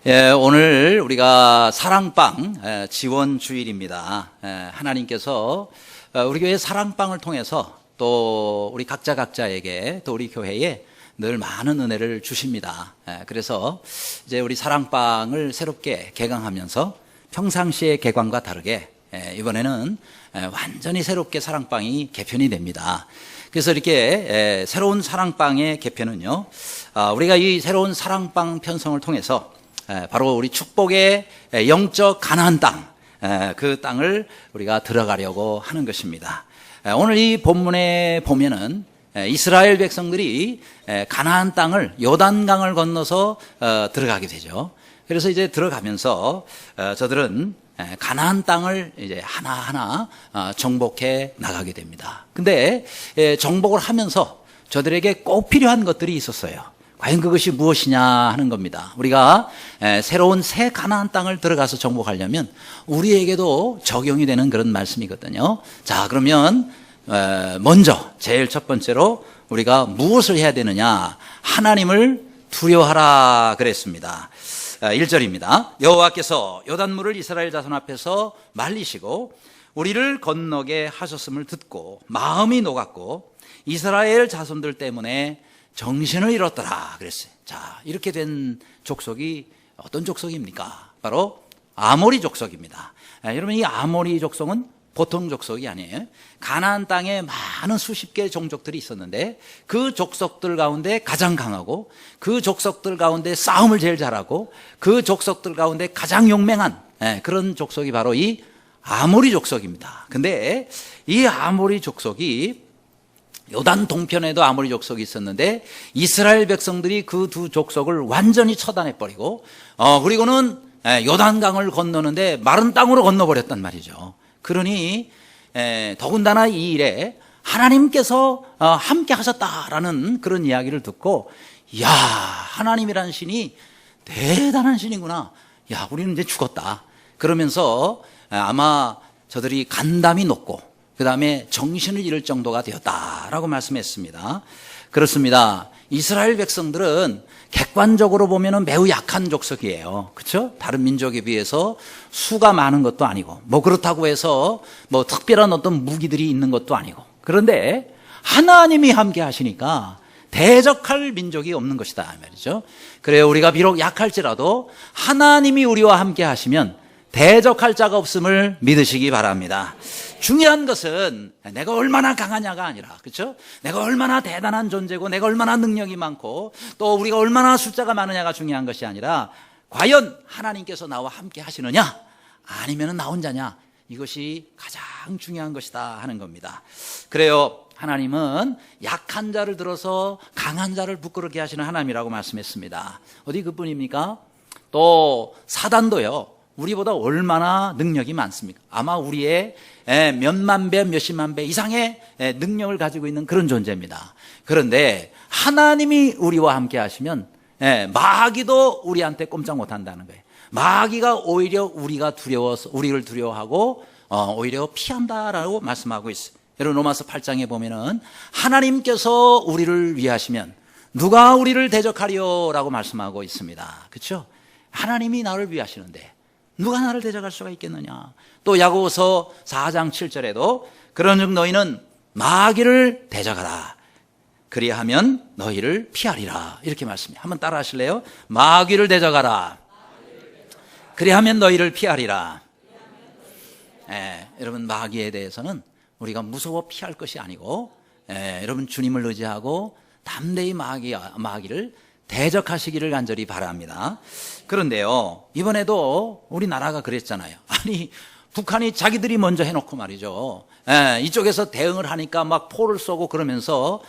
오늘 우리가 사랑방 지원 주일입니다. 하나님께서 우리 교회 사랑방을 통해서 또 우리 각자에게 또 우리 교회에 늘 많은 은혜를 주십니다. 그래서 이제 우리 사랑방을 새롭게 개강하면서 평상시의 개관과 다르게 이번에는 완전히 새롭게 사랑방이 개편이 됩니다. 그래서 이렇게 새로운 사랑방의 개편은요, 우리가 이 새로운 사랑방 편성을 통해서 바로 우리 축복의 영적 가나안 땅, 그 땅을 우리가 들어가려고 하는 것입니다. 오늘 이 본문에 보면은 이스라엘 백성들이 가나안 땅을 요단강을 건너서 들어가게 되죠. 그래서 이제 들어가면서 저들은 가나안 땅을 이제 하나하나 정복해 나가게 됩니다. 근데 정복을 하면서 저들에게 꼭 필요한 것들이 있었어요. 과연 그것이 무엇이냐 하는 겁니다. 우리가 새로운 새 가나안 땅을 들어가서 정복하려면 우리에게도 적용이 되는 그런 말씀이거든요. 자, 그러면 먼저 제일 첫 번째로 우리가 무엇을 해야 되느냐? 하나님을 두려워하라 그랬습니다. 1절입니다. 여호와께서 요단물을 이스라엘 자손 앞에서 말리시고 우리를 건너게 하셨음을 듣고 마음이 녹았고 이스라엘 자손들 때문에 정신을 잃었더라 그랬어요. 자, 이렇게 된 족속이 어떤 족속입니까? 바로 아모리 족속입니다. 여러분, 이 아모리 족속은 보통 족속이 아니에요. 가나안 땅에 많은 수십 개의 종족들이 있었는데 그 족속들 가운데 가장 강하고 그 족속들 가운데 싸움을 제일 잘하고 그 족속들 가운데 가장 용맹한 그런 족속이 바로 이 아모리 족속입니다. 근데 이 아모리 족속이 요단 동편에도 아모리 족속이 있었는데 이스라엘 백성들이 그 두 족속을 완전히 처단해버리고 그리고는 요단강을 건너는데 마른 땅으로 건너버렸단 말이죠. 그러니 더군다나 이 일에 하나님께서 함께 하셨다라는 그런 이야기를 듣고, 이야, 하나님이라는 신이 대단한 신이구나. 야, 우리는 이제 죽었다. 그러면서 아마 저들이 간담이 높고 그 다음에 정신을 잃을 정도가 되었다라고 말씀했습니다. 그렇습니다. 이스라엘 백성들은 객관적으로 보면 매우 약한 족속이에요. 그렇죠? 다른 민족에 비해서 수가 많은 것도 아니고 뭐 그렇다고 해서 뭐 특별한 어떤 무기들이 있는 것도 아니고, 그런데 하나님이 함께 하시니까 대적할 민족이 없는 것이다 말이죠. 그래요, 우리가 비록 약할지라도 하나님이 우리와 함께 하시면 대적할 자가 없음을 믿으시기 바랍니다. 중요한 것은 내가 얼마나 강하냐가 아니라, 그렇죠? 내가 얼마나 대단한 존재고 내가 얼마나 능력이 많고 또 우리가 얼마나 숫자가 많으냐가 중요한 것이 아니라 과연 하나님께서 나와 함께 하시느냐 아니면 나 혼자냐, 이것이 가장 중요한 것이다 하는 겁니다. 그래요, 하나님은 약한 자를 들어서 강한 자를 부끄럽게 하시는 하나님이라고 말씀했습니다. 어디 그뿐입니까? 또 사단도요, 우리보다 얼마나 능력이 많습니까? 아마 우리의 몇만 배, 몇십만 배 이상의 능력을 가지고 있는 그런 존재입니다. 그런데 하나님이 우리와 함께 하시면 마귀도 우리한테 꼼짝 못한다는 거예요. 마귀가 오히려 우리가 두려워서 우리를 두려워하고 오히려 피한다라고 말씀하고 있어요. 여러분, 로마서 8장에 보면은 하나님께서 우리를 위하시면 누가 우리를 대적하리요라고 말씀하고 있습니다. 그렇죠? 하나님이 나를 위하시는데 누가 나를 대적할 수가 있겠느냐. 또 야고보서 4장 7절에도 그런즉 너희는 마귀를 대적하라. 그리하면 너희를 피하리라. 이렇게 말씀해요. 한번 따라 하실래요? 마귀를 대적하라. 그리하면 너희를 피하리라. 여러분, 마귀에 대해서는 우리가 무서워 피할 것이 아니고 여러분, 주님을 의지하고 담대히 마귀를 대적하시기를 간절히 바랍니다. 그런데요, 이번에도 우리나라가 그랬잖아요. 아니, 북한이 자기들이 먼저 해놓고 말이죠. 이쪽에서 대응을 하니까 막 포를 쏘고 그러면서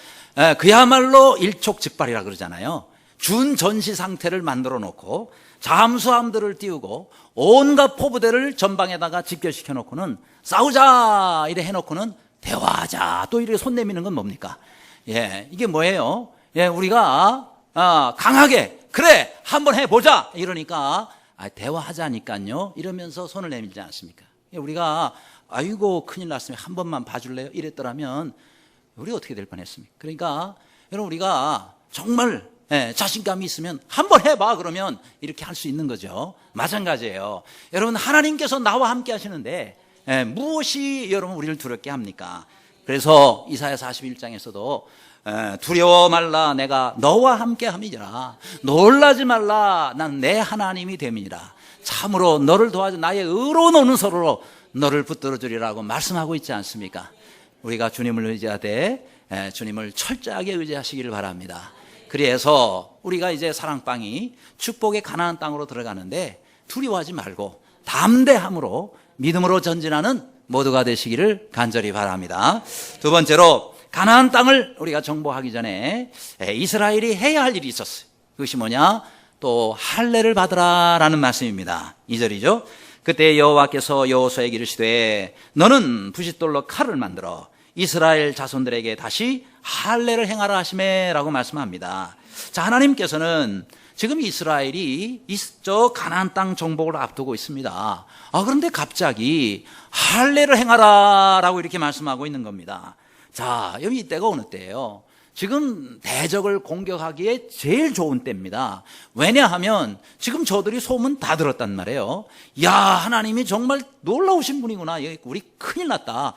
그야말로 일촉즉발이라 그러잖아요. 준전시 상태를 만들어 놓고 잠수함들을 띄우고 온갖 포부대를 전방에다가 집결시켜 놓고는 싸우자 이래 해놓고는 대화하자 또 이렇게 손 내미는 건 뭡니까? 이게 뭐예요? 우리가 강하게 그래 한번 해보자 이러니까 대화하자니까요 이러면서 손을 내밀지 않습니까? 우리가 아이고 큰일 났으면 한 번만 봐줄래요? 이랬더라면 우리 어떻게 될 뻔했습니까? 그러니까 여러분, 우리가 정말 자신감이 있으면 한번 해봐 그러면 이렇게 할 수 있는 거죠. 마찬가지예요. 여러분 하나님께서 나와 함께 하시는데 무엇이 여러분 우리를 두렵게 합니까? 그래서 이사야 41장에서도 두려워 말라 내가 너와 함께 함이니라. 놀라지 말라 난 내 하나님이 됨이니라. 참으로 너를 도와줘 나의 의로운 오른손으로 너를 붙들어 주리라고 말씀하고 있지 않습니까? 우리가 주님을 의지하되 주님을 철저하게 의지하시기를 바랍니다. 그래서 우리가 이제 사랑방이 축복의 가나안 땅으로 들어가는데 두려워하지 말고 담대함으로 믿음으로 전진하는 모두가 되시기를 간절히 바랍니다. 두 번째로 가나안 땅을 우리가 정복하기 전에 이스라엘이 해야 할 일이 있었어요. 그것이 뭐냐? 또 할례를 받으라라는 말씀입니다. 2절이죠. 그때 여호와께서 여호수아에게 이르시되 너는 부싯돌로 칼을 만들어 이스라엘 자손들에게 다시 할례를 행하라 하시매라고 말씀합니다. 자, 하나님께서는 지금 이스라엘이 저 가나안 땅 정복을 앞두고 있습니다. 그런데 갑자기 할례를 행하라라고 이렇게 말씀하고 있는 겁니다. 자, 여기 이때가 어느 때예요? 지금 대적을 공격하기에 제일 좋은 때입니다. 왜냐하면 지금 저들이 소문 다 들었단 말이에요. 야, 하나님이 정말 놀라우신 분이구나. 우리 큰일 났다.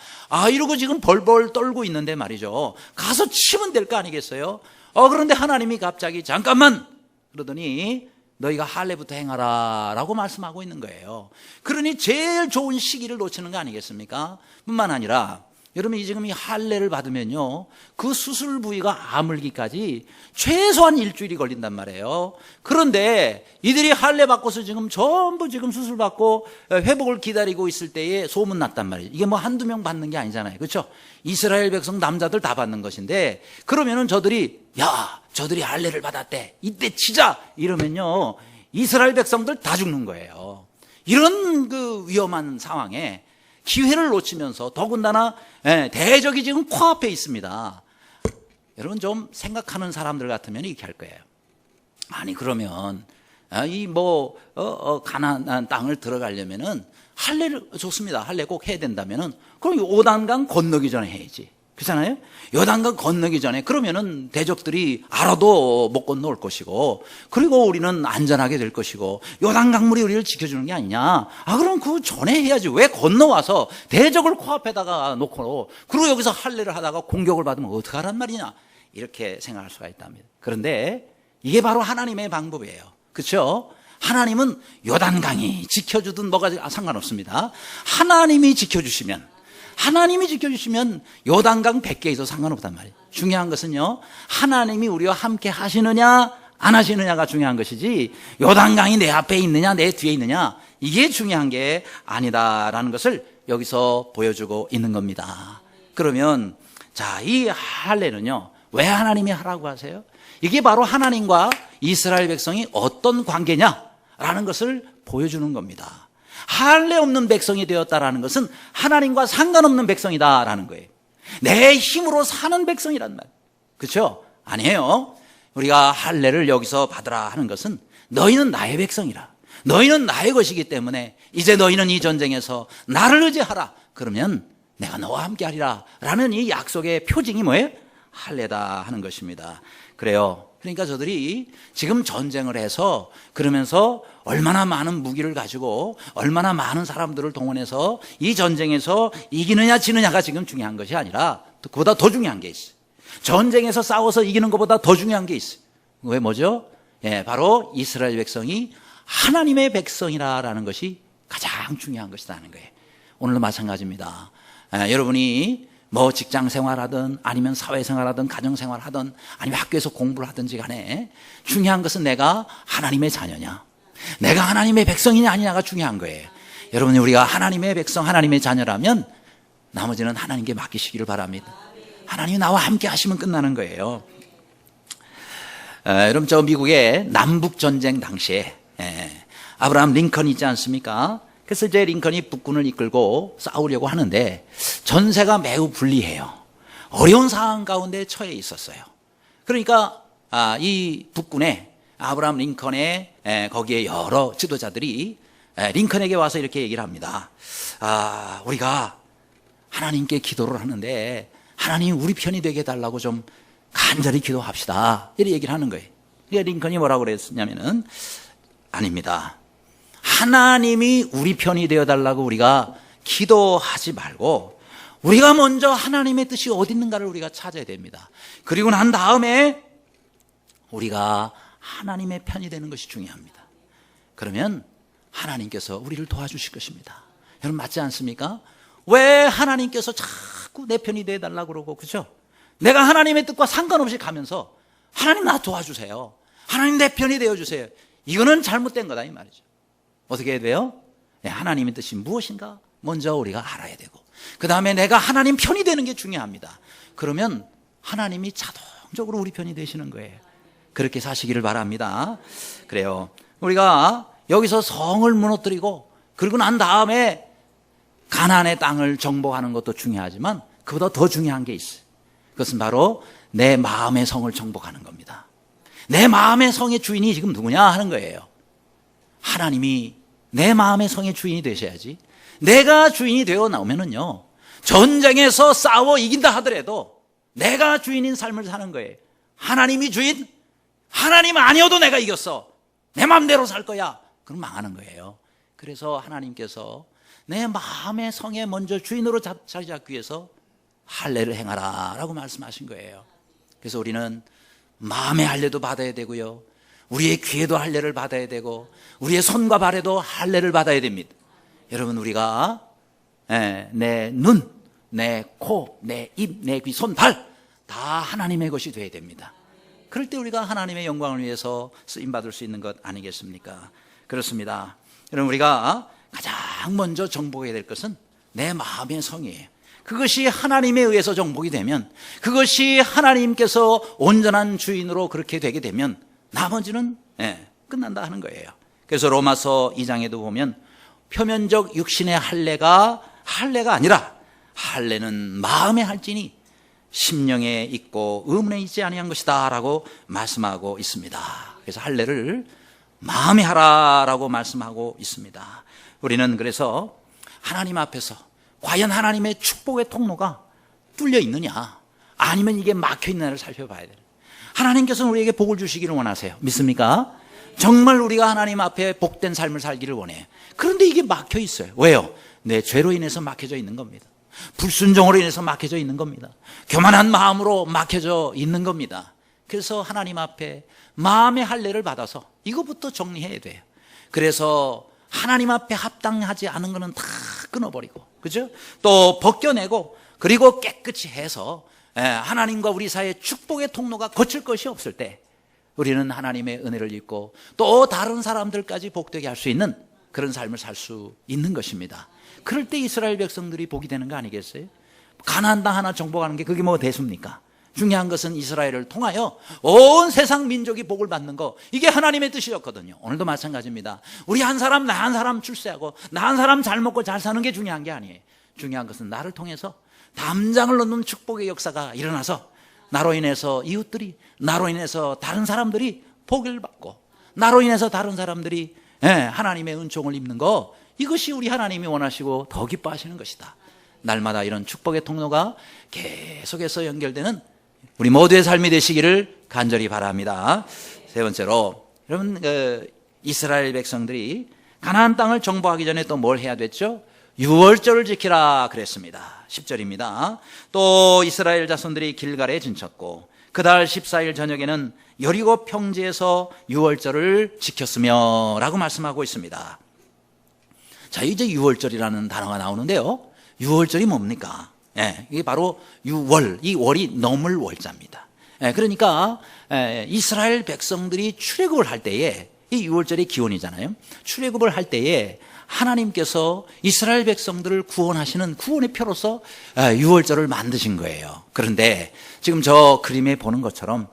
이러고 지금 벌벌 떨고 있는데 말이죠. 가서 치면 될 거 아니겠어요? 그런데 하나님이 갑자기 잠깐만 그러더니 너희가 할례부터 행하라 라고 말씀하고 있는 거예요. 그러니 제일 좋은 시기를 놓치는 거 아니겠습니까? 뿐만 아니라 여러분 지금 이 할례를 받으면요 그 수술 부위가 아물기까지 최소한 일주일이 걸린단 말이에요. 그런데 이들이 할례 받고서 지금 전부 지금 수술 받고 회복을 기다리고 있을 때에 소문 났단 말이에요. 이게 뭐 한두 명 받는 게 아니잖아요. 그렇죠? 이스라엘 백성 남자들 다 받는 것인데 그러면은 저들이 저들이 할례를 받았대 이때 치자 이러면요 이스라엘 백성들 다 죽는 거예요. 이런 그 위험한 상황에 기회를 놓치면서 더군다나 대적이 지금 코앞에 있습니다. 여러분 좀 생각하는 사람들 같으면 이렇게 할 거예요. 아니 그러면 가나안 땅을 들어가려면은 할례를 좋습니다. 할례 꼭 해야 된다면은 그럼 요단강 건너기 전에 해야지. 그렇잖아요? 요단강 건너기 전에 그러면은 대적들이 알아도 못 건너올 것이고 그리고 우리는 안전하게 될 것이고 요단강물이 우리를 지켜주는 게 아니냐. 그럼 그 전에 해야지. 왜 건너와서 대적을 코앞에다가 놓고 그리고 여기서 할례를 하다가 공격을 받으면 어떡하란 말이냐. 이렇게 생각할 수가 있답니다. 그런데 이게 바로 하나님의 방법이에요. 그렇죠? 하나님은 요단강이 지켜주든 뭐가 상관없습니다. 하나님이 지켜주시면 요단강 100개 있어도 상관없단 말이에요. 중요한 것은요 하나님이 우리와 함께 하시느냐 안 하시느냐가 중요한 것이지 요단강이 내 앞에 있느냐 내 뒤에 있느냐 이게 중요한 게 아니다라는 것을 여기서 보여주고 있는 겁니다. 그러면 이 할례는요 왜 하나님이 하라고 하세요? 이게 바로 하나님과 이스라엘 백성이 어떤 관계냐라는 것을 보여주는 겁니다. 할례 없는 백성이 되었다라는 것은 하나님과 상관없는 백성이다라는 거예요. 내 힘으로 사는 백성이란 말. 그렇죠? 아니에요. 우리가 할례를 여기서 받으라 하는 것은 너희는 나의 백성이라. 너희는 나의 것이기 때문에 이제 너희는 이 전쟁에서 나를 의지하라. 그러면 내가 너와 함께 하리라 라는 이 약속의 표징이 뭐예요? 할례다 하는 것입니다. 그래요. 그러니까 저들이 지금 전쟁을 해서 그러면서 얼마나 많은 무기를 가지고 얼마나 많은 사람들을 동원해서 이 전쟁에서 이기느냐 지느냐가 지금 중요한 것이 아니라 그보다 더 중요한 게 있어요. 전쟁에서 싸워서 이기는 것보다 더 중요한 게 있어요. 왜 뭐죠? 바로 이스라엘 백성이 하나님의 백성이라는 것이 가장 중요한 것이라는 거예요. 오늘도 마찬가지입니다. 여러분이 뭐 직장 생활하든 아니면 사회생활하든 가정생활하든 아니면 학교에서 공부를 하든지 간에 중요한 것은 내가 하나님의 자녀냐 내가 하나님의 백성이냐 아니냐가 중요한 거예요. 여러분이 우리가 하나님의 백성 하나님의 자녀라면 나머지는 하나님께 맡기시기를 바랍니다. 하나님이 나와 함께 하시면 끝나는 거예요. 여러분 저 미국의 남북전쟁 당시에 아브라함 링컨 있지 않습니까? 그래서 이제 링컨이 북군을 이끌고 싸우려고 하는데 전세가 매우 불리해요. 어려운 상황 가운데 처해 있었어요. 그러니까 이 북군에 아브라함 링컨의 거기에 여러 지도자들이 링컨에게 와서 이렇게 얘기를 합니다. 우리가 하나님께 기도를 하는데 하나님 우리 편이 되게 해달라고 좀 간절히 기도합시다. 이렇게 얘기를 하는 거예요. 그러니까 링컨이 뭐라고 그랬냐면은 아닙니다. 하나님이 우리 편이 되어달라고 우리가 기도하지 말고 우리가 먼저 하나님의 뜻이 어디 있는가를 우리가 찾아야 됩니다. 그리고 난 다음에 우리가 하나님의 편이 되는 것이 중요합니다. 그러면 하나님께서 우리를 도와주실 것입니다. 여러분 맞지 않습니까? 왜 하나님께서 자꾸 내 편이 되어달라고 그러고, 그죠? 내가 하나님의 뜻과 상관없이 가면서 하나님 나 도와주세요, 하나님 내 편이 되어주세요, 이거는 잘못된 거다 이 말이죠. 어떻게 해야 돼요? 하나님의 뜻이 무엇인가 먼저 우리가 알아야 되고, 그 다음에 내가 하나님 편이 되는 게 중요합니다. 그러면 하나님이 자동적으로 우리 편이 되시는 거예요. 그렇게 사시기를 바랍니다. 그래요, 우리가 여기서 성을 무너뜨리고 그리고 난 다음에 가나안의 땅을 정복하는 것도 중요하지만 그보다 더 중요한 게 있어요. 그것은 바로 내 마음의 성을 정복하는 겁니다. 내 마음의 성의 주인이 지금 누구냐 하는 거예요. 하나님이 내 마음의 성의 주인이 되셔야지. 내가 주인이 되어 나오면은요, 전쟁에서 싸워 이긴다 하더라도 내가 주인인 삶을 사는 거예요. 하나님이 주인? 하나님 아니어도 내가 이겼어, 내 마음대로 살 거야, 그럼 망하는 거예요. 그래서 하나님께서 내 마음의 성에 먼저 주인으로 자리 잡기 위해서 할례를 행하라 라고 말씀하신 거예요. 그래서 우리는 마음의 할례도 받아야 되고요, 우리의 귀에도 할례를 받아야 되고, 우리의 손과 발에도 할례를 받아야 됩니다. 여러분, 우리가 내 눈, 내 코, 내 입, 내 귀, 손, 발 다 하나님의 것이 되어야 됩니다. 그럴 때 우리가 하나님의 영광을 위해서 쓰임받을 수 있는 것 아니겠습니까? 그렇습니다. 여러분, 우리가 가장 먼저 정복해야 될 것은 내 마음의 성이에요. 그것이 하나님에 의해서 정복이 되면, 그것이 하나님께서 온전한 주인으로 그렇게 되게 되면 나머지는 끝난다 하는 거예요. 그래서 로마서 2장에도 보면 표면적 육신의 할례가 아니라 할례는 마음에 할지니 심령에 있고 의문에 있지 아니한 것이다 라고 말씀하고 있습니다. 그래서 할례를 마음에 하라라고 말씀하고 있습니다. 우리는 그래서 하나님 앞에서 과연 하나님의 축복의 통로가 뚫려 있느냐, 아니면 이게 막혀 있느냐를 살펴봐야 돼요. 하나님께서는 우리에게 복을 주시기를 원하세요. 믿습니까? 정말 우리가 하나님 앞에 복된 삶을 살기를 원해요. 그런데 이게 막혀 있어요. 왜요? 내 죄로 인해서 막혀져 있는 겁니다. 불순종으로 인해서 막혀져 있는 겁니다. 교만한 마음으로 막혀져 있는 겁니다. 그래서 하나님 앞에 마음의 할례를 받아서 이것부터 정리해야 돼요. 그래서 하나님 앞에 합당하지 않은 거는 다 끊어버리고, 그죠? 또 벗겨내고, 그리고 깨끗이 해서 하나님과 우리 사이에 축복의 통로가 거칠 것이 없을 때 우리는 하나님의 은혜를 입고 또 다른 사람들까지 복되게 할 수 있는 그런 삶을 살 수 있는 것입니다. 그럴 때 이스라엘 백성들이 복이 되는 거 아니겠어요? 가나안 땅 하나 정복하는 게 그게 뭐 대수입니까? 중요한 것은 이스라엘을 통하여 온 세상 민족이 복을 받는 거, 이게 하나님의 뜻이었거든요. 오늘도 마찬가지입니다. 우리 한 사람, 나 한 사람 출세하고 나 한 사람 잘 먹고 잘 사는 게 중요한 게 아니에요. 중요한 것은 나를 통해서 담장을 놓는 축복의 역사가 일어나서 나로 인해서 이웃들이, 나로 인해서 다른 사람들이 복을 받고, 나로 인해서 다른 사람들이 하나님의 은총을 입는 거, 이것이 우리 하나님이 원하시고 더 기뻐하시는 것이다. 날마다 이런 축복의 통로가 계속해서 연결되는 우리 모두의 삶이 되시기를 간절히 바랍니다. 세 번째로, 여러분, 이스라엘 백성들이 가나안 땅을 정복하기 전에 또 뭘 해야 됐죠? 유월절을 지키라 그랬습니다. 10절입니다. 또 이스라엘 자손들이 길갈에 진쳤고 그달 14일 저녁에는 여리고 평지에서 유월절을 지켰으며 라고 말씀하고 있습니다. 자, 이제 유월절이라는 단어가 나오는데요, 유월절이 뭡니까? 이게 바로 유월, 이 월이 넘을 월자입니다. 그러니까 이스라엘 백성들이 출애굽을 할 때에, 이 유월절이 기원이잖아요. 출애굽을 할 때에 하나님께서 이스라엘 백성들을 구원하시는 구원의 표로서 유월절을 만드신 거예요. 그런데 지금 저 그림에 보는 것처럼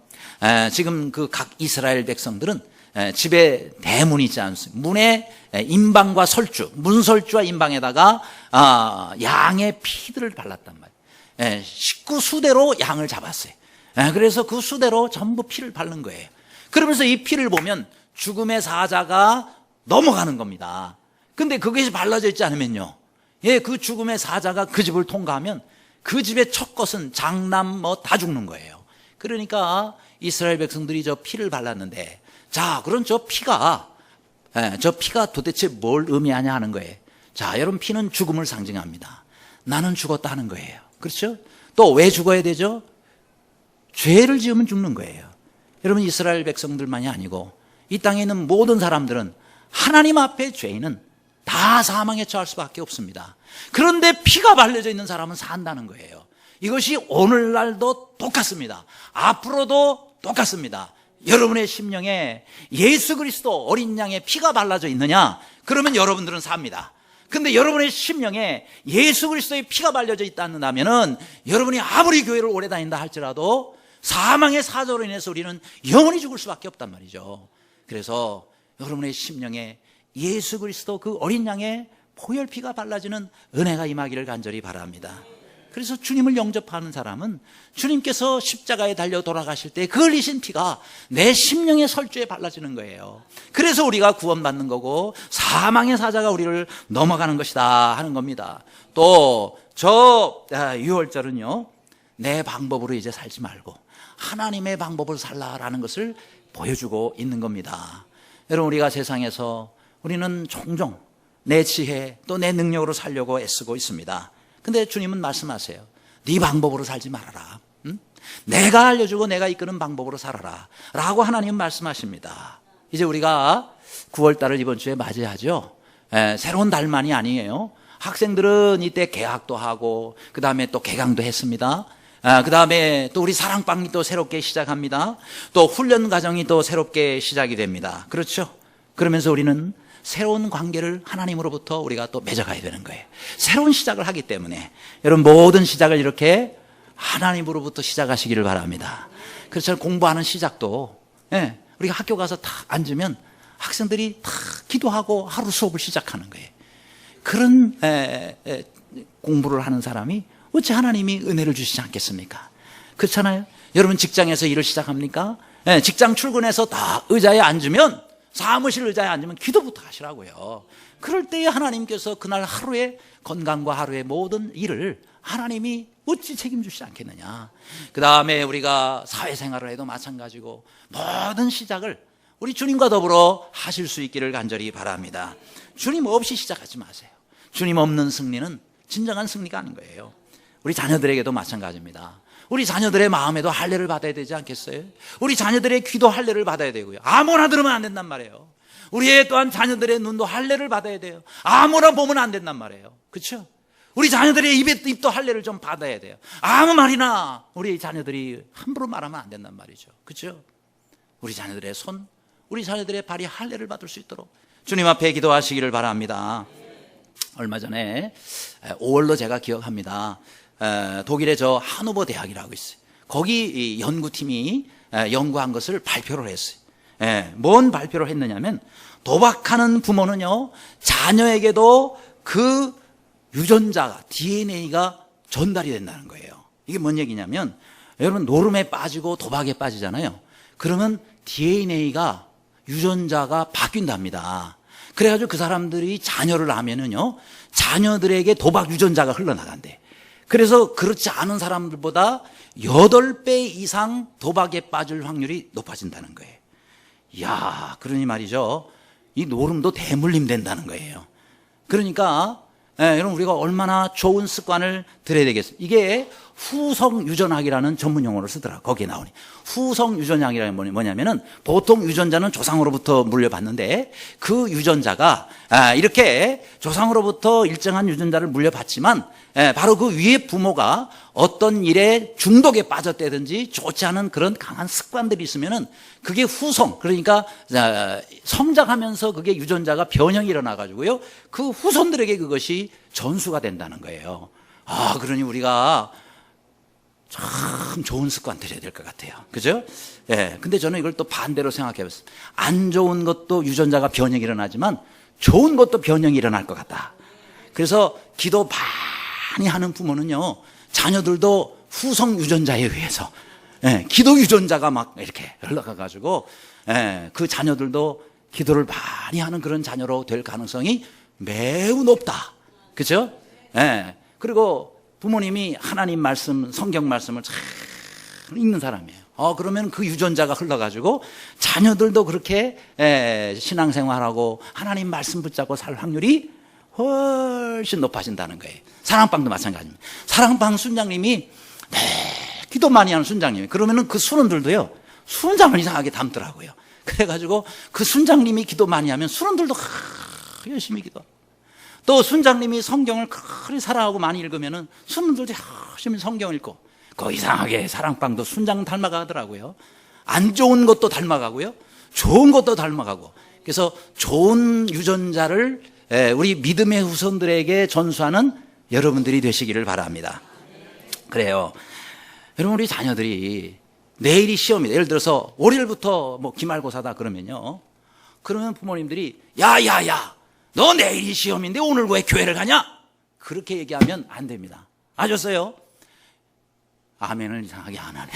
지금 그 각 이스라엘 백성들은 집에 대문이 있지 않습니까? 문에 임방과 설주, 문설주와 임방에다가 양의 피들을 발랐단 말이에요. 식구 수대로 양을 잡았어요. 그래서 그 수대로 전부 피를 바른 거예요. 그러면서 이 피를 보면 죽음의 사자가 넘어가는 겁니다. 근데 그것이 발라져 있지 않으면요, 그 죽음의 사자가 그 집을 통과하면 그 집의 첫 것은 장남 뭐 다 죽는 거예요. 그러니까 이스라엘 백성들이 저 피를 발랐는데, 자, 그럼 저 피가 도대체 뭘 의미하냐 하는 거예요. 자, 여러분, 피는 죽음을 상징합니다. 나는 죽었다 하는 거예요. 그렇죠? 또 왜 죽어야 되죠? 죄를 지으면 죽는 거예요. 여러분, 이스라엘 백성들만이 아니고 이 땅에 있는 모든 사람들은 하나님 앞에 죄인은 다 사망에 처할 수밖에 없습니다. 그런데 피가 발려져 있는 사람은 산다는 거예요. 이것이 오늘날도 똑같습니다. 앞으로도 똑같습니다. 여러분의 심령에 예수 그리스도 어린 양의 피가 발라져 있느냐? 그러면 여러분들은 삽니다. 근데 여러분의 심령에 예수 그리스도의 피가 발려져 있다면은 여러분이 아무리 교회를 오래 다닌다 할지라도 사망의 사조로 인해서 우리는 영원히 죽을 수밖에 없단 말이죠. 그래서 여러분의 심령에 예수 그리스도 그 어린 양의 보혈피가 발라지는 은혜가 임하기를 간절히 바랍니다. 그래서 주님을 영접하는 사람은 주님께서 십자가에 달려 돌아가실 때 그 흘리신 피가 내 심령의 설주에 발라지는 거예요. 그래서 우리가 구원받는 거고 사망의 사자가 우리를 넘어가는 것이다 하는 겁니다. 또 저 6월절은요, 내 방법으로 이제 살지 말고 하나님의 방법을 살라라는 것을 보여주고 있는 겁니다. 여러분, 우리가 세상에서 우리는 종종 내 지혜 또 내 능력으로 살려고 애쓰고 있습니다. 근데 주님은 말씀하세요. 네 방법으로 살지 말아라. 응? 내가 알려주고 내가 이끄는 방법으로 살아라 라고 하나님은 말씀하십니다. 이제 우리가 9월달을 이번 주에 맞이하죠. 새로운 달만이 아니에요. 학생들은 이때 개학도 하고 그 다음에 또 개강도 했습니다. 그 다음에 또 우리 사랑방이 또 새롭게 시작합니다. 또 훈련 과정이 또 새롭게 시작이 됩니다. 그렇죠? 그러면서 우리는 새로운 관계를 하나님으로부터 우리가 또 맺어가야 되는 거예요. 새로운 시작을 하기 때문에 여러분, 모든 시작을 이렇게 하나님으로부터 시작하시기를 바랍니다. 그래서 공부하는 시작도 우리가 학교 가서 딱 앉으면 학생들이 다 기도하고 하루 수업을 시작하는 거예요. 그런 공부를 하는 사람이 어찌 하나님이 은혜를 주시지 않겠습니까? 그렇잖아요. 여러분, 직장에서 일을 시작합니까? 직장 출근해서 다 의자에 앉으면, 사무실 의자에 앉으면 기도부터 하시라고요. 그럴 때에 하나님께서 그날 하루의 건강과 하루의 모든 일을 하나님이 어찌 책임주시지 않겠느냐. 그 다음에 우리가 사회생활을 해도 마찬가지고 모든 시작을 우리 주님과 더불어 하실 수 있기를 간절히 바랍니다. 주님 없이 시작하지 마세요. 주님 없는 승리는 진정한 승리가 아닌 거예요. 우리 자녀들에게도 마찬가지입니다. 우리 자녀들의 마음에도 할례를 받아야 되지 않겠어요? 우리 자녀들의 귀도 할례를 받아야 되고요. 아무나 들으면 안 된단 말이에요. 우리의 또한 자녀들의 눈도 할례를 받아야 돼요. 아무나 보면 안 된단 말이에요. 그렇죠? 우리 자녀들의 입도 할례를 좀 받아야 돼요. 아무 말이나 우리 자녀들이 함부로 말하면 안 된단 말이죠. 그렇죠? 우리 자녀들의 손, 우리 자녀들의 발이 할례를 받을 수 있도록 주님 앞에 기도하시기를 바랍니다. 얼마 전에 5월로 제가 기억합니다. 독일의 저 하노버 대학이라고 있어요. 거기 연구팀이 연구한 것을 발표를 했어요. 뭔 발표를 했느냐면, 도박하는 부모는요, 자녀에게도 그 유전자가, DNA가 전달이 된다는 거예요. 이게 뭔 얘기냐면, 여러분, 노름에 빠지고 도박에 빠지잖아요. 그러면 DNA가, 유전자가 바뀐답니다. 그래가지고 그 사람들이 자녀를 낳으면은요, 자녀들에게 도박 유전자가 흘러나간대. 그래서 그렇지 않은 사람들보다 8배 이상 도박에 빠질 확률이 높아진다는 거예요. 이야, 그러니 말이죠, 이 노름도 대물림 된다는 거예요. 그러니까 여러분, 우리가 얼마나 좋은 습관을 들여야 되겠어요. 이게 후성유전학이라는 전문 용어를 쓰더라. 거기에 나오니 후성유전학이라는 뭐냐면은, 보통 유전자는 조상으로부터 물려받는데 그 유전자가 이렇게 조상으로부터 일정한 유전자를 물려받지만 바로 그 위에 부모가 어떤 일에 중독에 빠졌다든지 좋지 않은 그런 강한 습관들이 있으면은 그게 후성, 그러니까 성장하면서 그게 유전자가 변형이 일어나가지고요, 그 후손들에게 그것이 전수가 된다는 거예요. 그러니 우리가 참 좋은 습관 들여야 될 것 같아요. 그죠? 근데 저는 이걸 또 반대로 생각해 봤어요. 안 좋은 것도 유전자가 변형이 일어나지만 좋은 것도 변형이 일어날 것 같다. 그래서 기도 많이 하는 부모는요, 자녀들도 후성 유전자에 의해서 기도 유전자가 막 이렇게 흘러가가지고 그 자녀들도 기도를 많이 하는 그런 자녀로 될 가능성이 매우 높다. 그죠? 그리고 부모님이 하나님 말씀, 성경 말씀을 잘 읽는 사람이에요. 그러면 그 유전자가 흘러가지고 자녀들도 그렇게 신앙생활하고 하나님 말씀 붙잡고 살 확률이 훨씬 높아진다는 거예요. 사랑방도 마찬가지입니다. 사랑방 순장님이 기도 많이 하는 순장님이, 그러면은 그 순원들도요, 순장을 이상하게 닮더라고요. 그래가지고 그 순장님이 기도 많이 하면 순원들도 열심히 기도하고, 또 순장님이 성경을 그리 사랑하고 많이 읽으면은 순원들도 열심히 성경 읽고, 그 이상하게 사랑방도 순장 닮아가더라고요. 안 좋은 것도 닮아가고요, 좋은 것도 닮아가고. 그래서 좋은 유전자를 우리 믿음의 후손들에게 전수하는 여러분들이 되시기를 바랍니다. 그래요. 여러분, 우리 자녀들이 내일이 시험이다. 예를 들어서 월요일부터 뭐 기말고사다 그러면요, 그러면 부모님들이 야야야, 너 내일이 시험인데 오늘 왜 교회를 가냐? 그렇게 얘기하면 안 됩니다. 아셨어요? 아멘을 이상하게 안 하네.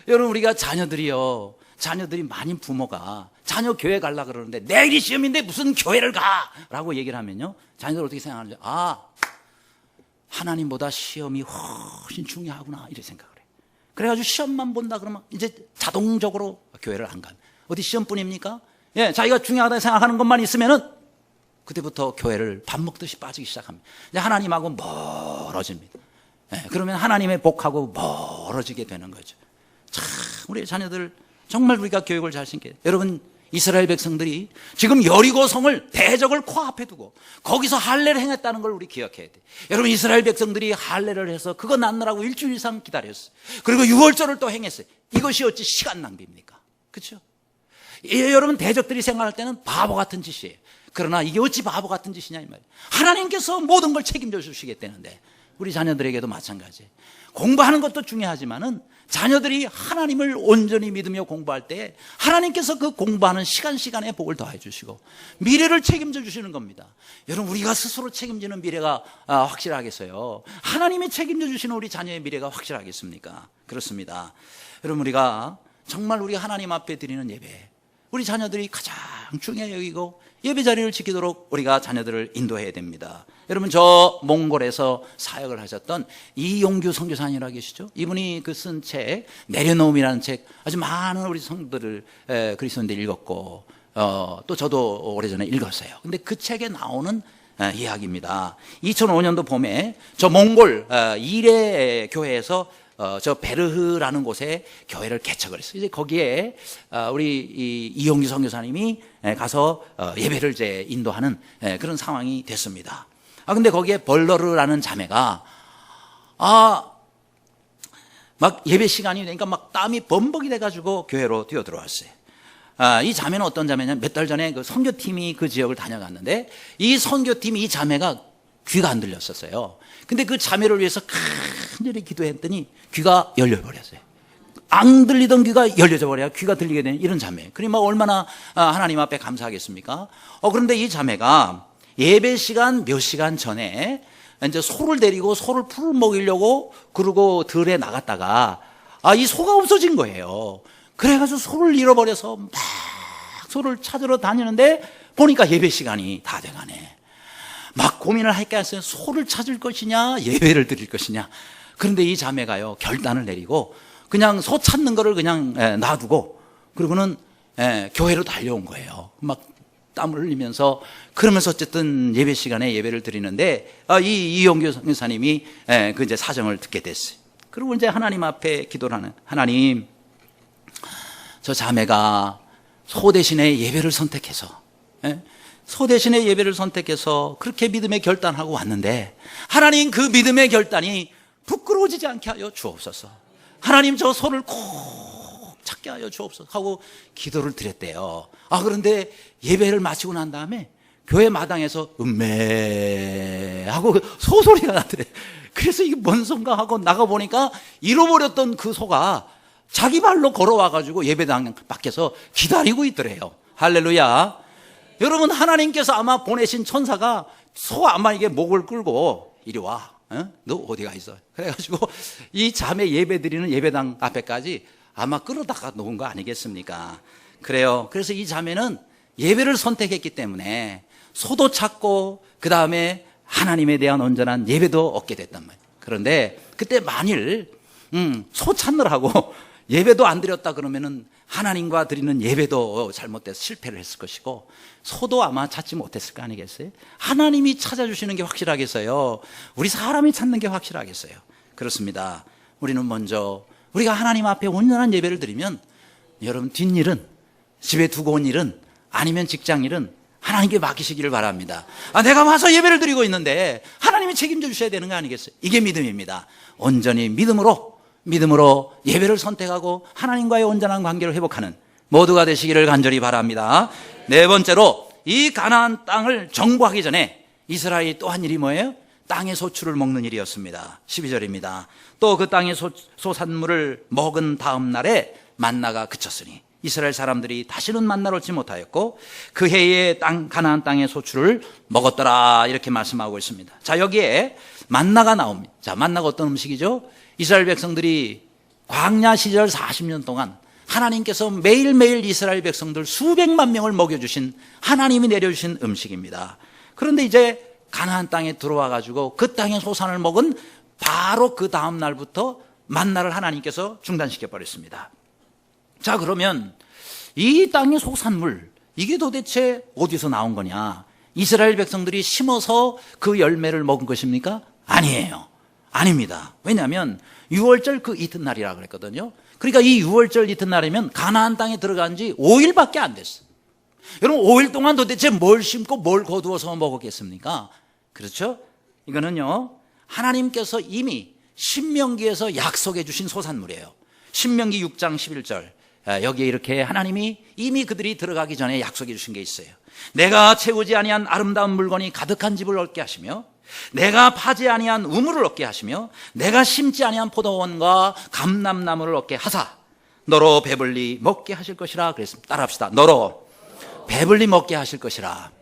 여러분, 우리가 자녀들이 많은 부모가 자녀 교회 가려고 그러는데 내일이 시험인데 무슨 교회를 가? 라고 얘기를 하면요, 자녀들 어떻게 생각하는지, 하나님보다 시험이 훨씬 중요하구나, 이렇게 생각을 해요. 그래가지고 시험만 본다 그러면 이제 자동적으로 교회를 안 가요. 어디 시험뿐입니까? 자기가 중요하다고 생각하는 것만 있으면은 그때부터 교회를 밥 먹듯이 빠지기 시작합니다. 이제 하나님하고 멀어집니다. 그러면 하나님의 복하고 멀어지게 되는 거죠. 참, 우리 자녀들 정말 우리가 교육을 잘 시켜야 돼요. 여러분, 이스라엘 백성들이 지금 여리고성을, 대적을 코앞에 두고 거기서 할례를 행했다는 걸 우리 기억해야 돼요. 여러분, 이스라엘 백성들이 할례를 해서 그거 낳느라고 일주일 이상 기다렸어요. 그리고 유월절을 또 행했어요. 이것이 어찌 시간 낭비입니까? 그렇죠? 여러분, 대적들이 생각할 때는 바보 같은 짓이에요. 그러나 이게 어찌 바보 같은 짓이냐 이 말이에요. 하나님께서 모든 걸 책임져 주시겠다는데 우리 자녀들에게도 마찬가지예요. 공부하는 것도 중요하지만은 자녀들이 하나님을 온전히 믿으며 공부할 때 하나님께서 그 공부하는 시간에 복을 더해 주시고 미래를 책임져 주시는 겁니다. 여러분, 우리가 스스로 책임지는 미래가 확실하겠어요? 하나님이 책임져 주시는 우리 자녀의 미래가 확실하겠습니까? 그렇습니다. 여러분, 우리가 정말 우리 하나님 앞에 드리는 예배, 우리 자녀들이 가장 중요해 여기고 예배 자리를 지키도록 우리가 자녀들을 인도해야 됩니다. 여러분, 저 몽골에서 사역을 하셨던 이용규 선교사님이라고 계시죠? 이분이 그 쓴 책 내려놓음이라는 책, 아주 많은 우리 성도들 그리스도인들이 읽었고 또 저도 오래전에 읽었어요. 근데 그 책에 나오는 이야기입니다. 2005년도 봄에 저 몽골 이레 교회에서 저 베르흐라는 곳에 교회를 개척을 했어요. 이제 거기에 우리 이용규 선교사님이 가서 예배를 이제 인도하는 그런 상황이 됐습니다. 근데 거기에 벌러르라는 자매가 막 예배 시간이 되니까 막 땀이 범벅이 돼가지고 교회로 뛰어 들어왔어요. 이 자매는 어떤 자매냐면 몇 달 전에 그 선교팀이 그 지역을 다녀갔는데 이 선교팀이 이 자매가 귀가 안 들렸었어요. 근데 그 자매를 위해서 간절히 기도했더니 귀가 열려버렸어요. 안 들리던 귀가 열려져 버려야 귀가 들리게 되는 이런 자매. 그러니 막 얼마나 하나님 앞에 감사하겠습니까? 그런데 이 자매가 예배 시간 몇 시간 전에 이제 소를 데리고 소를 풀 먹이려고 그러고 들에 나갔다가 이 소가 없어진 거예요. 그래가지고 소를 잃어버려서 막 소를 찾으러 다니는데 보니까 예배 시간이 다 돼가네. 막 고민을 할게 했어요. 소를 찾을 것이냐 예배를 드릴 것이냐. 그런데 이 자매가요 결단을 내리고 그냥 소 찾는 거를 그냥 놔두고 그리고는 교회로 달려온 거예요. 막 땀을 흘리면서 그러면서 어쨌든 예배 시간에 예배를 드리는데 이용규 선교사님이 그 이제 사정을 듣게 됐어요. 그리고 이제 하나님 앞에 기도를 하는, 하나님, 저 자매가 소 대신에 예배를 선택해서 소 대신에 예배를 선택해서 그렇게 믿음의 결단하고 왔는데 하나님, 그 믿음의 결단이 부끄러워지지 않게 하여 주옵소서. 하나님, 저 소를 꼭 찾게 하여 주옵소서 하고 기도를 드렸대요. 그런데 예배를 마치고 난 다음에 교회 마당에서 음메 하고 소소리가 나더래. 그래서 이게 뭔 소인가 하고 나가보니까 잃어버렸던 그 소가 자기 발로 걸어와가지고 예배당 밖에서 기다리고 있더래요. 할렐루야. 여러분, 하나님께서 아마 보내신 천사가 소 아마 이게 목을 끌고 이리 와. 너 어디가 있어? 그래가지고 이 자매 예배 드리는 예배당 앞에까지 아마 끌어다가 놓은 거 아니겠습니까? 그래요. 그래서 이 자매는 예배를 선택했기 때문에 소도 찾고 그 다음에 하나님에 대한 온전한 예배도 얻게 됐단 말이에요. 그런데 그때 만일 소 찾느라고 예배도 안 드렸다 그러면은 하나님과 드리는 예배도 잘못돼서 실패를 했을 것이고 소도 아마 찾지 못했을 거 아니겠어요? 하나님이 찾아주시는 게 확실하겠어요? 우리 사람이 찾는 게 확실하겠어요? 그렇습니다. 우리는 먼저 우리가 하나님 앞에 온전한 예배를 드리면 여러분 뒷일은, 집에 두고 온 일은, 아니면 직장 일은 하나님께 맡기시기를 바랍니다. 내가 와서 예배를 드리고 있는데 하나님이 책임져 주셔야 되는 거 아니겠어요? 이게 믿음입니다. 온전히 믿음으로 예배를 선택하고 하나님과의 온전한 관계를 회복하는 모두가 되시기를 간절히 바랍니다. 네 번째로, 이 가나안 땅을 정복하기 전에 이스라엘이 또 한 일이 뭐예요? 땅의 소출을 먹는 일이었습니다. 12절입니다. 또 그 땅의 소산물을 먹은 다음 날에 만나가 그쳤으니 이스라엘 사람들이 다시는 만나를 얻지 못하였고 그 해에 가나안 땅의 소출을 먹었더라, 이렇게 말씀하고 있습니다. 자, 여기에 만나가 나옵니다. 자, 만나가 어떤 음식이죠? 이스라엘 백성들이 광야 시절 40년 동안 하나님께서 매일매일 이스라엘 백성들 수백만 명을 먹여주신, 하나님이 내려주신 음식입니다. 그런데 이제 가나안 땅에 들어와 가지고 그 땅의 소산을 먹은 바로 그 다음 날부터 만나를 하나님께서 중단시켜 버렸습니다. 자, 그러면 이 땅의 소산물, 이게 도대체 어디서 나온 거냐? 이스라엘 백성들이 심어서 그 열매를 먹은 것입니까? 아니에요. 아닙니다. 왜냐하면 6월절 그 이튿날이라 그랬거든요. 그러니까 이 6월절 이튿날이면 가나안 땅에 들어간 지 5일밖에 안 됐어요. 여러분, 5일 동안 도대체 뭘 심고 뭘 거두어서 먹었겠습니까? 그렇죠? 이거는요, 하나님께서 이미 신명기에서 약속해 주신 소산물이에요. 신명기 6장 11절, 여기에 이렇게 하나님이 이미 그들이 들어가기 전에 약속해 주신 게 있어요. 내가 채우지 아니한 아름다운 물건이 가득한 집을 얻게 하시며, 내가 파지 아니한 우물을 얻게 하시며, 내가 심지 아니한 포도원과 감람나무를 얻게 하사 너로 배불리 먹게 하실 것이라 그랬습니다. 따라합시다. 너로 배불리 먹게 하실 것이라.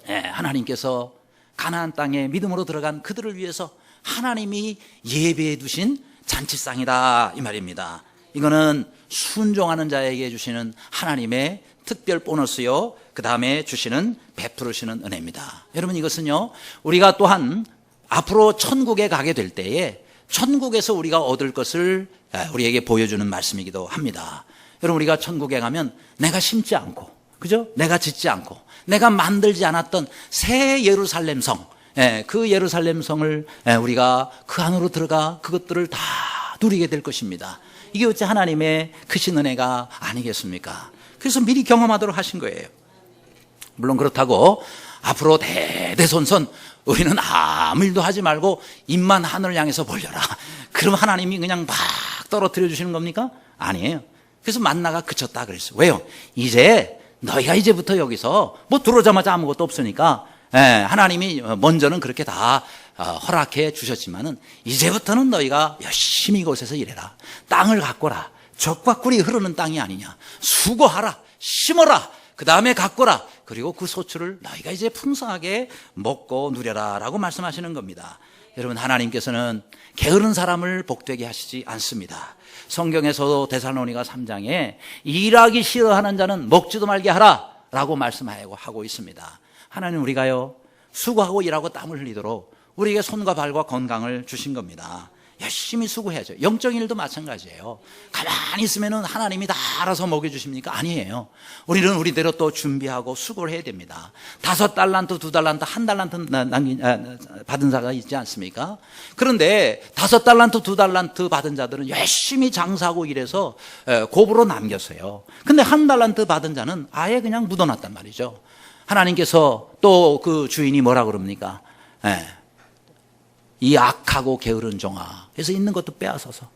하나님께서 가나안 땅에 믿음으로 들어간 그들을 위해서 하나님이 예배해 두신 잔치상이다, 이 말입니다. 이거는 순종하는 자에게 주시는 하나님의 특별 보너스요, 그 다음에 주시는 베풀으시는 은혜입니다. 여러분, 이것은요, 우리가 또한 앞으로 천국에 가게 될 때에 천국에서 우리가 얻을 것을 우리에게 보여주는 말씀이기도 합니다. 여러분, 우리가 천국에 가면 내가 심지 않고, 그죠? 내가 짓지 않고, 내가 만들지 않았던 새 예루살렘 성, 그 예루살렘 성을 우리가 그 안으로 들어가 그것들을 다 누리게 될 것입니다. 이게 어째 하나님의 크신 은혜가 아니겠습니까? 그래서 미리 경험하도록 하신 거예요. 물론 그렇다고 앞으로 대대손손 우리는 아무 일도 하지 말고 입만 하늘을 향해서 벌려라, 그럼 하나님이 그냥 막 떨어뜨려 주시는 겁니까? 아니에요. 그래서 만나가 그쳤다 그랬어요. 왜요? 이제 너희가 이제부터 여기서 뭐 들어오자마자 아무것도 없으니까 하나님이 먼저는 그렇게 다 허락해 주셨지만은 이제부터는 너희가 열심히 이곳에서 일해라. 땅을 가꿔라. 적과 꿀이 흐르는 땅이 아니냐. 수고하라. 심어라. 그 다음에 가꿔라. 그리고 그 소출을 너희가 이제 풍성하게 먹고 누려라 라고 말씀하시는 겁니다. 여러분, 하나님께서는 게으른 사람을 복되게 하시지 않습니다. 성경에서도 데살로니가 3장에 일하기 싫어하는 자는 먹지도 말게 하라 라고 말씀하고 있습니다. 하나님, 우리가요, 수고하고 일하고 땀을 흘리도록 우리에게 손과 발과 건강을 주신 겁니다. 열심히 수고해야죠. 영적인 일도 마찬가지예요. 가만히 있으면 하나님이 다 알아서 먹여주십니까? 아니에요. 우리는 우리대로 또 준비하고 수고를 해야 됩니다. 5달란트, 2달란트, 1달란트 받은 자가 있지 않습니까? 그런데 5달란트, 2달란트 받은 자들은 열심히 장사하고 일해서 곱으로 남겼어요. 근데 1달란트 받은 자는 아예 그냥 묻어놨단 말이죠. 하나님께서 또 그 주인이 뭐라 그럽니까? 이 악하고 게으른 종아, 그래서 있는 것도 빼앗아서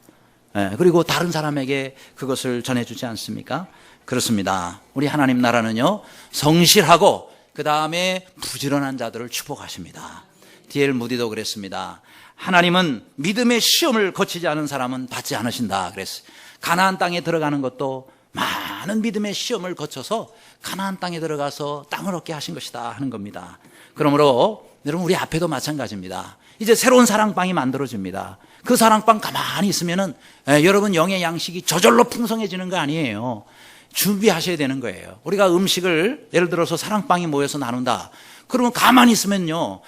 그리고 다른 사람에게 그것을 전해주지 않습니까? 그렇습니다. 우리 하나님 나라는요, 성실하고 그 다음에 부지런한 자들을 축복하십니다. D.L. 무디도 그랬습니다. 하나님은 믿음의 시험을 거치지 않은 사람은 받지 않으신다 그랬어요. 가나안 땅에 들어가는 것도 많은 믿음의 시험을 거쳐서 가나안 땅에 들어가서 땅을 얻게 하신 것이다 하는 겁니다. 그러므로 여러분, 우리 앞에도 마찬가지입니다. 이제 새로운 사랑방이 만들어집니다. 그 사랑방 가만히 있으면은 여러분 영의 양식이 저절로 풍성해지는 거 아니에요. 준비하셔야 되는 거예요. 우리가 음식을 예를 들어서 사랑방이 모여서 나눈다. 그러면 가만히 있으면요,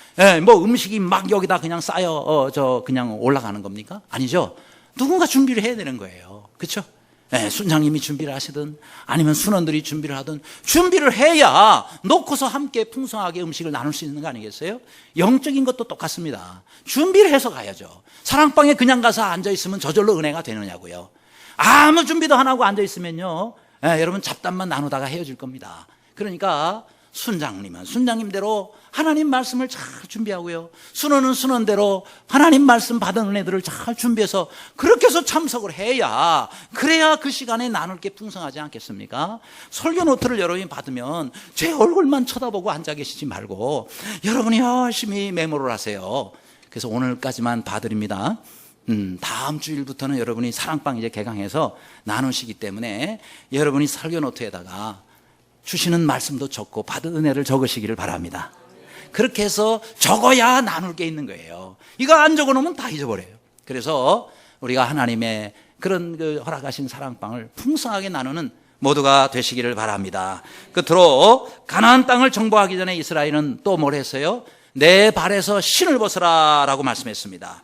뭐 음식이 막 여기다 그냥 쌓여 그냥 올라가는 겁니까? 아니죠. 누군가 준비를 해야 되는 거예요. 그렇죠? 네, 순장님이 준비를 하시든 아니면 순원들이 준비를 하든 준비를 해야 놓고서 함께 풍성하게 음식을 나눌 수 있는 거 아니겠어요? 영적인 것도 똑같습니다. 준비를 해서 가야죠. 사랑방에 그냥 가서 앉아있으면 저절로 은혜가 되느냐고요. 아무 준비도 안 하고 앉아있으면요, 여러분 잡담만 나누다가 헤어질 겁니다. 그러니까 순장님은 순장님대로 하나님 말씀을 잘 준비하고요, 순원은 순원대로 하나님 말씀 받은 은혜들을 잘 준비해서 그렇게 해서 참석을 해야, 그래야 그 시간에 나눌 게 풍성하지 않겠습니까? 설교 노트를 여러분이 받으면 제 얼굴만 쳐다보고 앉아 계시지 말고 여러분이 열심히 메모를 하세요. 그래서 오늘까지만 봐드립니다. 다음 주일부터는 여러분이 사랑방 이제 개강해서 나누시기 때문에 여러분이 설교 노트에다가 주시는 말씀도 적고 받은 은혜를 적으시기를 바랍니다. 그렇게 해서 적어야 나눌 게 있는 거예요. 이거 안 적어놓으면 다 잊어버려요. 그래서 우리가 하나님의 그런 허락하신 사랑방을 풍성하게 나누는 모두가 되시기를 바랍니다. 끝으로 가나안 땅을 정복하기 전에 이스라엘은 또 뭘 했어요? 내 발에서 신을 벗으라 라고 말씀했습니다.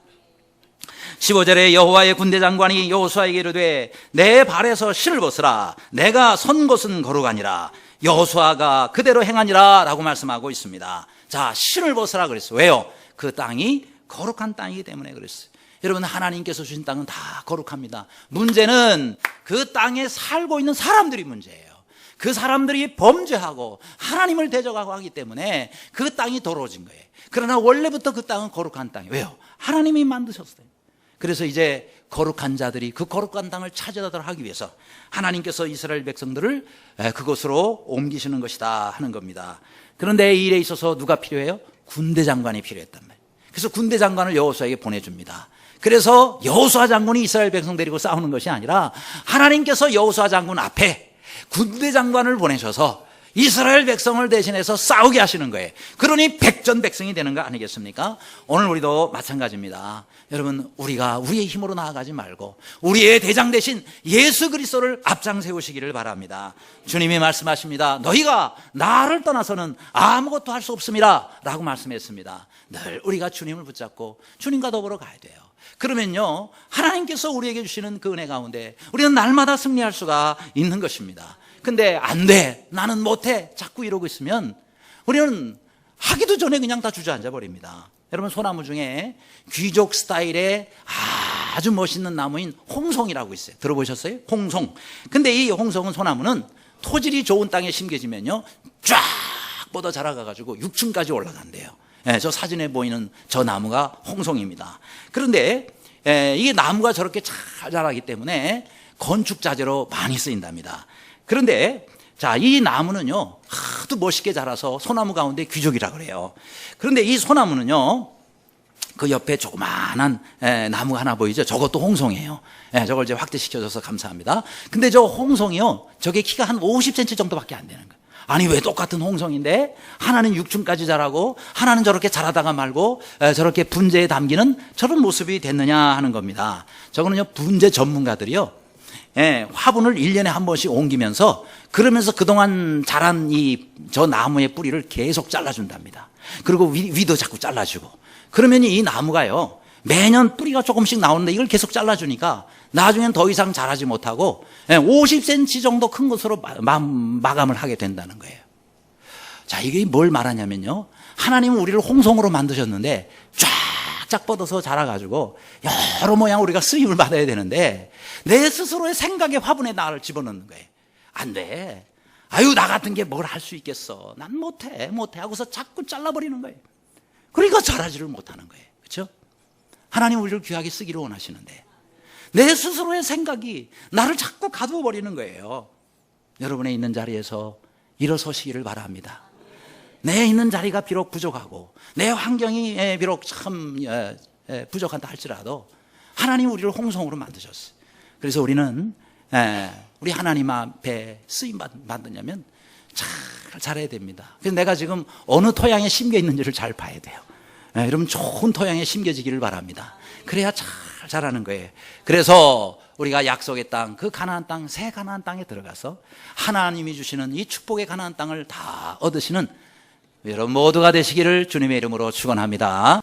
15절에 여호와의 군대 장관이 여호수아에게 이르되 내 발에서 신을 벗으라, 내가 선 곳은 거룩하니라, 여호수아가 그대로 행하니라 라고 말씀하고 있습니다. 자, 신을 벗으라 그랬어요. 왜요? 그 땅이 거룩한 땅이기 때문에 그랬어요. 여러분, 하나님께서 주신 땅은 다 거룩합니다. 문제는 그 땅에 살고 있는 사람들이 문제예요. 그 사람들이 범죄하고 하나님을 대적하고 하기 때문에 그 땅이 더러워진 거예요. 그러나 원래부터 그 땅은 거룩한 땅이에요. 왜요? 하나님이 만드셨어요. 그래서 이제 거룩한 자들이 그 거룩한 땅을 차지하도록 하기 위해서 하나님께서 이스라엘 백성들을 그곳으로 옮기시는 것이다 하는 겁니다. 그런데 이 일에 있어서 누가 필요해요? 군대 장관이 필요했단 말이에요. 그래서 군대 장관을 여호수아에게 보내줍니다. 그래서 여호수아 장군이 이스라엘 백성 데리고 싸우는 것이 아니라 하나님께서 여호수아 장군 앞에 군대 장관을 보내셔서 이스라엘 백성을 대신해서 싸우게 하시는 거예요. 그러니 백전백승이 되는 거 아니겠습니까? 오늘 우리도 마찬가지입니다. 여러분, 우리가 우리의 힘으로 나아가지 말고 우리의 대장 대신 예수 그리스도를 앞장 세우시기를 바랍니다. 주님이 말씀하십니다. 너희가 나를 떠나서는 아무것도 할 수 없음이라 라고 말씀했습니다. 늘 우리가 주님을 붙잡고 주님과 더불어 가야 돼요. 그러면요, 하나님께서 우리에게 주시는 그 은혜 가운데 우리는 날마다 승리할 수가 있는 것입니다. 근데 안 돼, 나는 못해, 자꾸 이러고 있으면 우리는 하기도 전에 그냥 다 주저앉아 버립니다. 여러분, 소나무 중에 귀족 스타일의 아주 멋있는 나무인 홍송이라고 있어요. 들어보셨어요? 홍송. 근데 이 홍송은, 소나무는 토질이 좋은 땅에 심겨지면요 쫙 뻗어 자라가지고 6층까지 올라간대요. 저 사진에 보이는 저 나무가 홍송입니다. 그런데 이게 나무가 저렇게 잘 자라기 때문에 건축 자재로 많이 쓰인답니다. 그런데 자, 이 나무는요 하도 멋있게 자라서 소나무 가운데 귀족이라 그래요. 그런데 이 소나무는요 그 옆에 조그마한 나무가 하나 보이죠? 저것도 홍송이에요. 저걸 이제 확대시켜줘서 감사합니다. 근데 저 홍송이요, 저게 키가 한 50cm 정도밖에 안 되는 거예요. 아니, 왜 똑같은 홍송인데 하나는 6층까지 자라고 하나는 저렇게 자라다가 말고 저렇게 분재에 담기는 저런 모습이 됐느냐 하는 겁니다. 저거는요, 분재 전문가들이요, 화분을 1년에 한 번씩 옮기면서, 그러면서 그동안 자란 저 나무의 뿌리를 계속 잘라준답니다. 그리고 위도 자꾸 잘라주고, 그러면 이 나무가요 매년 뿌리가 조금씩 나오는데 이걸 계속 잘라주니까 나중엔 더 이상 자라지 못하고 50cm 정도 큰 것으로 마감을 하게 된다는 거예요. 자, 이게 뭘 말하냐면요, 하나님은 우리를 홍송으로 만드셨는데 쫙쫙 뻗어서 자라가지고 여러 모양 우리가 쓰임을 받아야 되는데 내 스스로의 생각의 화분에 나를 집어넣는 거예요. 안 돼. 아유, 나 같은 게 뭘 할 수 있겠어. 난 못해 하고서 자꾸 잘라버리는 거예요. 그러니까 자라지를 못하는 거예요. 그렇죠? 하나님 우리를 귀하게 쓰기를 원하시는데 내 스스로의 생각이 나를 자꾸 가두어 버리는 거예요. 여러분의 있는 자리에서 일어서시기를 바랍니다. 내 있는 자리가 비록 부족하고 내 환경이 비록 참 부족하다 할지라도 하나님 우리를 홍성으로 만드셨어요. 그래서 우리는 우리 하나님 앞에 쓰임 받느냐면 잘 자라야 됩니다. 그래서 내가 지금 어느 토양에 심겨 있는지를 잘 봐야 돼요. 여러분, 좋은 토양에 심겨지기를 바랍니다. 그래야 잘 자라는 거예요. 그래서 우리가 약속의 땅, 그 가나안 땅, 새 가나안 땅에 들어가서 하나님이 주시는 이 축복의 가나안 땅을 다 얻으시는 여러분 모두가 되시기를 주님의 이름으로 축원합니다.